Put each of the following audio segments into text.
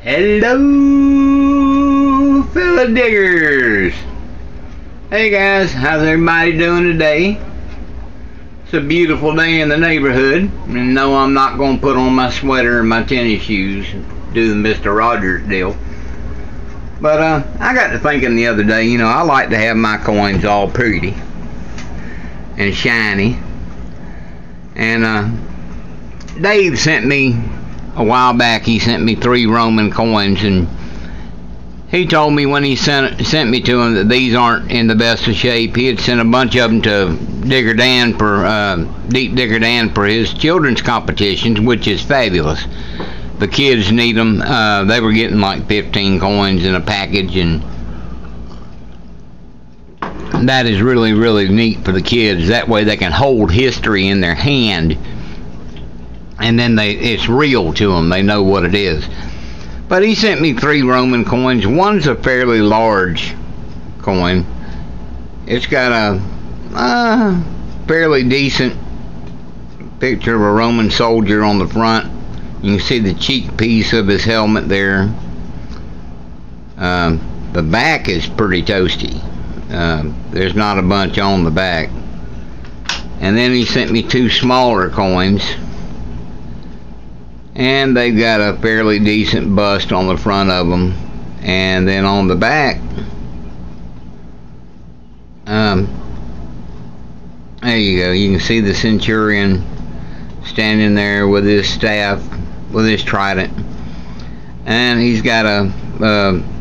Hello, fellow diggers. Hey guys, how's everybody doing today? It's a beautiful day in the neighborhood, and no, I'm not going to put on my sweater and my tennis shoes and do the Mr. Rogers deal. But I got to thinking the other day, you know, I like to have my coins all pretty and shiny. And Dave sent me a while back, he sent me 3 Roman coins, and he told me when he sent me to him that these aren't in the best of shape. He had sent a bunch of them to Digger Dan for Deep Digger Dan for his children's competitions, which is fabulous. The kids need them. They were getting like 15 coins in a package, and that is really, really neat for the kids. That way they can hold history in their hand, and then it's real to them. They know what it is. But he sent me 3 Roman coins. One's a fairly large coin. It's got a fairly decent picture of a Roman soldier on the front. You can see the cheek piece of his helmet there. The back is pretty toasty. There's not a bunch on the back. And then he sent me 2 smaller coins, and they've got a fairly decent bust on the front of them. And then on the back, there you go, you can see the centurion standing there with his staff, with his trident, and he's got a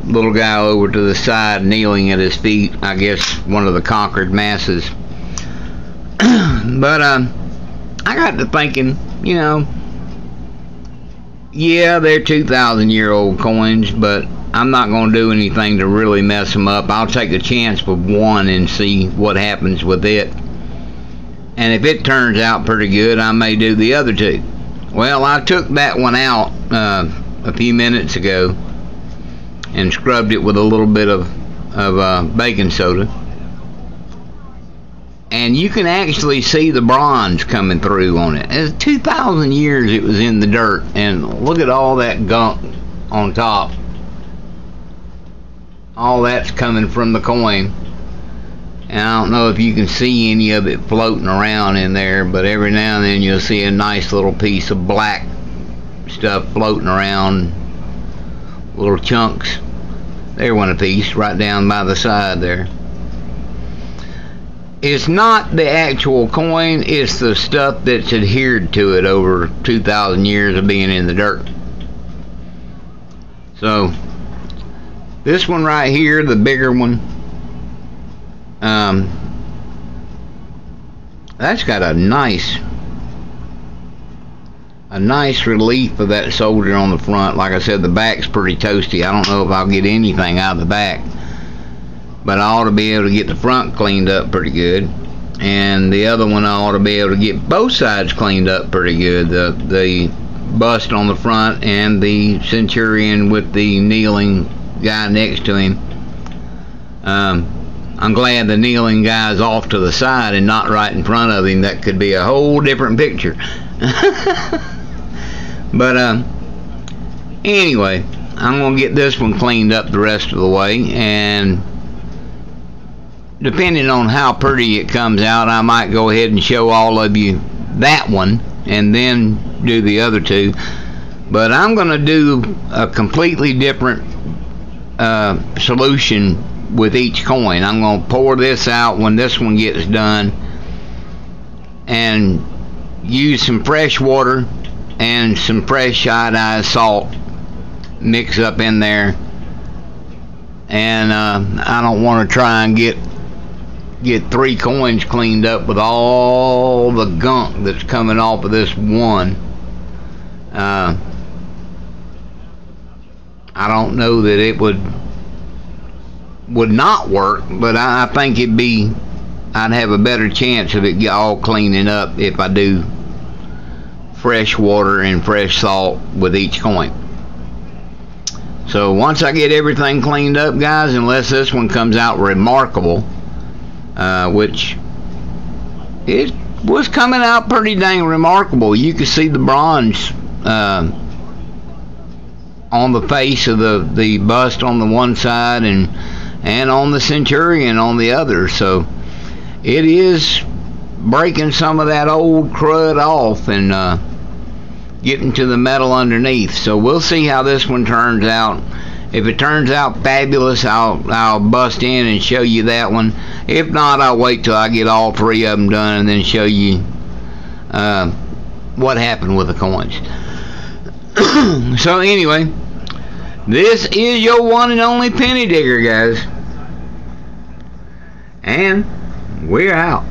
little guy over to the side kneeling at his feet, I guess one of the conquered masses. But I got to thinking, you know, yeah, they're 2,000-year-old coins, but I'm not going to do anything to really mess them up. I'll take a chance with one and see what happens with it. And if it turns out pretty good, I may do the other 2. Well, I took that one out a few minutes ago and scrubbed it with a little bit of baking soda. And you can actually see the bronze coming through on it. It's 2,000 years it was in the dirt, and look at all that gunk on top. All that's coming from the coin. And I don't know if you can see any of it floating around in there, but every now and then you'll see a nice little piece of black stuff floating around, little chunks. There went a piece right down by the side there. It's not the actual coin, it's the stuff that's adhered to it over 2,000 years of being in the dirt. So this one right here, the bigger one, that's got a nice relief of that soldier on the front. Like I said, the back's pretty toasty. I don't know if I'll get anything out of the back, but I ought to be able to get the front cleaned up pretty good. And the other one, I ought to be able to get both sides cleaned up pretty good. The bust on the front and the centurion with the kneeling guy next to him. I'm glad the kneeling guy's off to the side and not right in front of him. That could be a whole different picture. But anyway, I'm going to get this one cleaned up the rest of the way, and depending on how pretty it comes out, I might go ahead and show all of you that one and then do the other 2. But I'm going to do a completely different solution with each coin. I'm going to pour this out when this one gets done and use some fresh water and some fresh iodized salt mix up in there. And I don't want to try and get 3 coins cleaned up with all the gunk that's coming off of this one. I don't know that it would not work, but I think I'd have a better chance of it all cleaning up if I do fresh water and fresh salt with each coin. So once I get everything cleaned up, guys, unless this one comes out remarkable, which it was coming out pretty dang remarkable. You could see the bronze on the face of the bust on the one side and on the Centurion on the other. So it is breaking some of that old crud off and getting to the metal underneath. So we'll see how this one turns out. If it turns out fabulous, I'll bust in and show you that one. If not, I'll wait till I get all three of them done and then show you what happened with the coins. So anyway, this is your one and only penny digger, guys, and we're out.